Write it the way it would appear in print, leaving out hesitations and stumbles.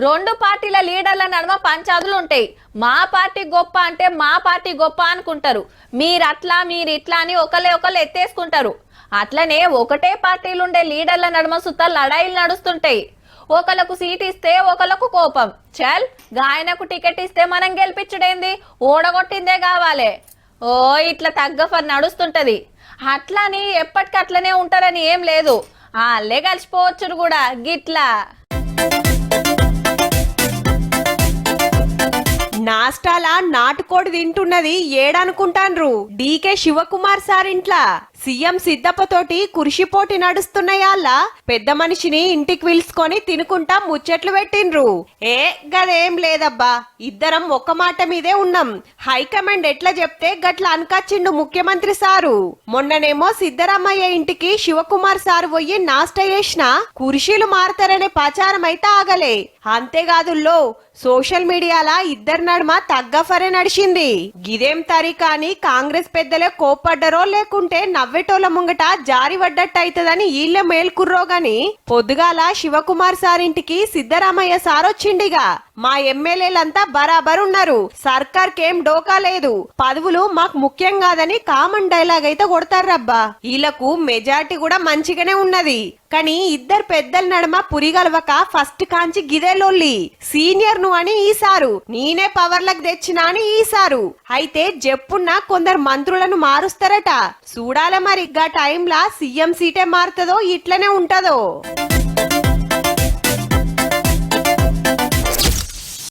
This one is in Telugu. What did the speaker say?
రెండు పార్టీల లీడర్ల నడుమ పంచాదులు ఉంటాయి. మా పార్టీ గొప్ప అంటే మా పార్టీ గొప్ప అనుకుంటారు. మీరు అట్లా మీరు ఇట్లా అని ఒకళ్ళు ఎత్తేసుకుంటారు. అట్లనే ఒకటే పార్టీలుండే లీడర్ల నడుమ సుత లడాయిలు నడుస్తుంటాయి. ఒకళ్ళకు సీట్ ఇస్తే ఒకళ్ళకు కోపం. చల్ గాయనకు టికెట్ ఇస్తే మనం గెలిపించుడేంది, ఓడగొట్టిందే కావాలి. ఓ ఇట్లా తగ్గఫర్ నడుస్తుంటది. అట్లని ఎప్పటికీ అట్లనే ఉంటారని ఏం లేదు. వాళ్ళే కలిసిపోవచ్చు కూడా గిట్లా. నాస్టాల నాటుకోడి తింటున్నది ఏడనుకుంటాన్రు డీకే శివకుమార్ సార్ ఇంట్లా. సీఎం సిద్దప్పతోటి కుర్షిపోటీ నడుస్తున్నాయాళ్ళ పెద్ద మనిషిని ఇంటికి పిలుచుకొని తినుకుంటా ముచ్చట్లు పెట్టిండ్రు. గదేం లేదబ్బా, ఇద్దరం ఒక్క మాట మీదే ఉన్నాం. హైకమాండ్ ఎట్లా చెప్తే గట్ల అనుకచ్చిండు ముఖ్యమంత్రి సారు. మొన్ననేమో సిద్దరామయ్య ఇంటికి శివకుమార్ సారు పోయి నాస్ట చేసిన కుర్షీలు మారతారనే ప్రచారం అయితే ఆగలే. అంతేకాదుల్లో సోషల్ మీడియాలా ఇద్దరు నడుమ తగ్గఫరే నడిచింది. గిదేం తరీకా అని కాంగ్రెస్ పెద్దలే కోప్పడ్డరో లేకుంటే నవ్వేటోళ్ళ ముంగట జారి పడ్డట్టు అయితదని ఈళ్ళే మేల్కుర్రో గాని పొద్దుగాల శివకుమార్ సార్ ఇంటికి సిద్దరామయ్య సార్ వచ్చిండిగా. మా ఎమ్మెల్యేలంతా బరాబర్ ఉన్నారు, సర్కార్కేం డోకా లేదు, పదవులు మాకు ముఖ్యం కాదని కామన్ డైలాగ్ అయితే కొడతారబ్బా. వీళ్ళకు మెజార్టీ కూడా మంచిగానే ఉన్నది. కానీ ఇద్దరు పెద్దల నడమ పురిగలవక ఫస్ట్ కాంచి గిదేలోల్లి. సీనియర్ ను అని ఈసారు, నేనే పవర్లకు తెచ్చినా అని ఈసారు. అయితే జప్పున్న కొందరు మంత్రులను మారుస్తారట. చూడాల మరి గా టైంలా సీఎం సీటే మారుతుందో ఇట్లనే ఉంటదో.